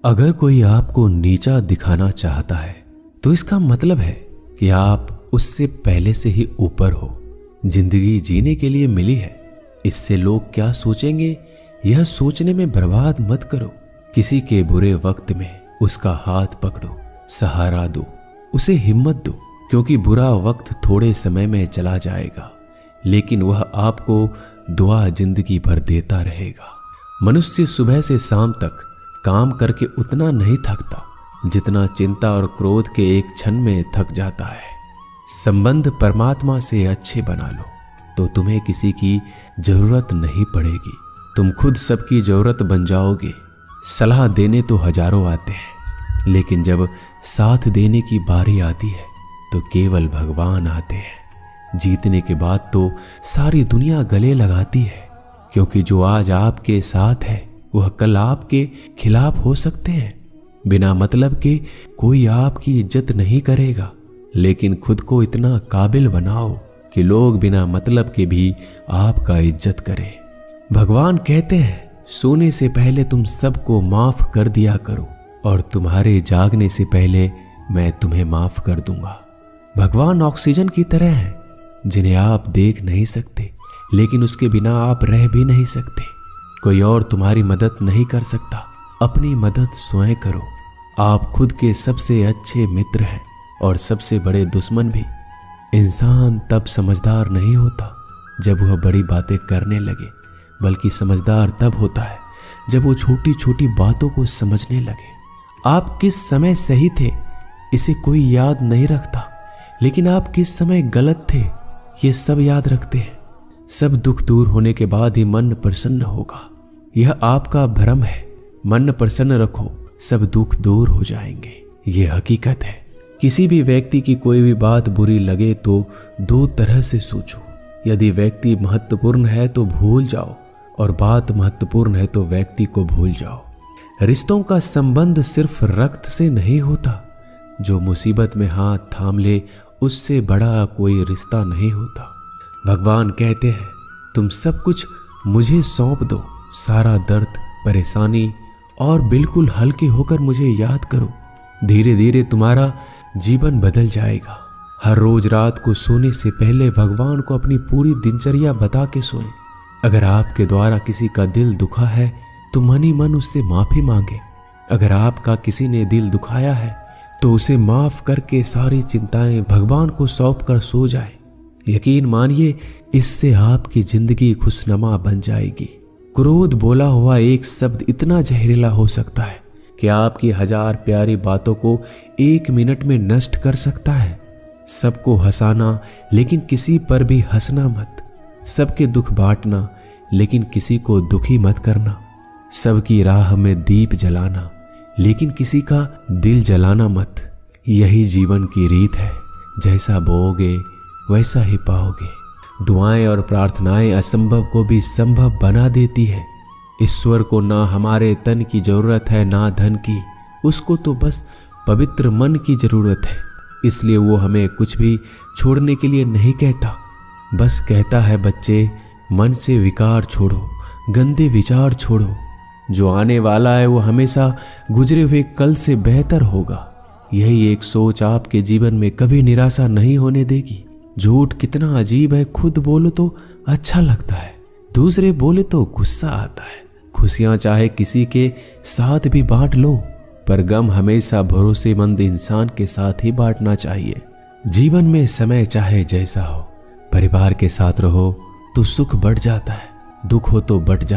अगर कोई आपको नीचा दिखाना चाहता है तो इसका मतलब है कि आप उससे पहले से ही ऊपर हो। जिंदगी जीने के लिए मिली है, इससे लोग क्या सोचेंगे यह सोचने में बर्बाद मत करो। किसी के बुरे वक्त में उसका हाथ पकड़ो, सहारा दो, उसे हिम्मत दो, क्योंकि बुरा वक्त थोड़े समय में चला जाएगा लेकिन वह आपको दुआ जिंदगी भर देता रहेगा। मनुष्य सुबह से शाम तक काम करके उतना नहीं थकता जितना चिंता और क्रोध के एक क्षण में थक जाता है। संबंध परमात्मा से अच्छे बना लो तो तुम्हें किसी की जरूरत नहीं पड़ेगी, तुम खुद सबकी जरूरत बन जाओगे। सलाह देने तो हजारों आते हैं लेकिन जब साथ देने की बारी आती है तो केवल भगवान आते हैं। जीतने के बाद तो सारी दुनिया गले लगाती है, क्योंकि जो आज आपके साथ है वह कल आपके खिलाफ हो सकते हैं। बिना मतलब के कोई आपकी इज्जत नहीं करेगा, लेकिन खुद को इतना काबिल बनाओ कि लोग बिना मतलब के भी आपका इज्जत करें। भगवान कहते हैं सोने से पहले तुम सबको माफ कर दिया करो और तुम्हारे जागने से पहले मैं तुम्हें माफ कर दूंगा। भगवान ऑक्सीजन की तरह है जिन्हें आप देख नहीं सकते लेकिन उसके बिना आप रह भी नहीं सकते। कोई और तुम्हारी मदद नहीं कर सकता, अपनी मदद स्वयं करो। आप खुद के सबसे अच्छे मित्र हैं और सबसे बड़े दुश्मन भी। इंसान तब समझदार नहीं होता जब वह बड़ी बातें करने लगे, बल्कि समझदार तब होता है जब वो छोटी छोटी बातों को समझने लगे। आप किस समय सही थे इसे कोई याद नहीं रखता, लेकिन आप किस समय गलत थे ये सब याद रखते हैं। सब दुख दूर होने के बाद ही मन प्रसन्न होगा, यह आपका भ्रम है। मन प्रसन्न रखो, सब दुख दूर हो जाएंगे, ये हकीकत है। किसी भी व्यक्ति की कोई भी बात बुरी लगे तो दो तरह से सोचो। यदि व्यक्ति महत्वपूर्ण है तो भूल जाओ और बात महत्वपूर्ण है तो व्यक्ति को भूल जाओ। रिश्तों का संबंध सिर्फ रक्त से नहीं होता, जो मुसीबत में हाथ थाम ले उससे बड़ा कोई रिश्ता नहीं होता। भगवान कहते हैं तुम सब कुछ मुझे सौंप दो, सारा दर्द परेशानी, और बिल्कुल हल्के होकर मुझे याद करो। धीरे धीरे तुम्हारा जीवन बदल जाएगा। हर रोज रात को सोने से पहले भगवान को अपनी पूरी दिनचर्या बता के सोएं। अगर आपके द्वारा किसी का दिल दुखा है तो मन ही मन उससे माफी मांगे। अगर आपका किसी ने दिल दुखाया है तो उसे माफ करके सारी चिंताएं भगवान को सौंप कर सो जाए। यकीन मानिए इससे आपकी जिंदगी खुशनुमा बन जाएगी। क्रोध बोला हुआ एक शब्द इतना जहरीला हो सकता है कि आपकी हजार प्यारी बातों को एक मिनट में नष्ट कर सकता है। सबको हंसाना लेकिन किसी पर भी हंसना मत। सबके दुख बांटना लेकिन किसी को दुखी मत करना। सबकी राह में दीप जलाना लेकिन किसी का दिल जलाना मत। यही जीवन की रीत है, जैसा बोओगे वैसा ही पाओगे। दुआएं और प्रार्थनाएं असंभव को भी संभव बना देती है। ईश्वर को ना हमारे तन की जरूरत है ना धन की, उसको तो बस पवित्र मन की जरूरत है। इसलिए वो हमें कुछ भी छोड़ने के लिए नहीं कहता, बस कहता है बच्चे मन से विकार छोड़ो, गंदे विचार छोड़ो। जो आने वाला है वो हमेशा गुजरे हुए कल से बेहतर होगा। यही एक सोच आपके जीवन में कभी निराशा नहीं होने देगी। झूठ कितना अजीब है, खुद बोलो तो अच्छा लगता है, दूसरे बोले तो गुस्सा आता है। खुशियां चाहे किसी के साथ भी बांट लो, पर गम हमेशा भरोसेमंद इंसान के साथ ही बांटना चाहिए। जीवन में समय चाहे जैसा हो, परिवार के साथ रहो तो सुख बढ़ जाता है, दुख हो तो बढ़ जाता है।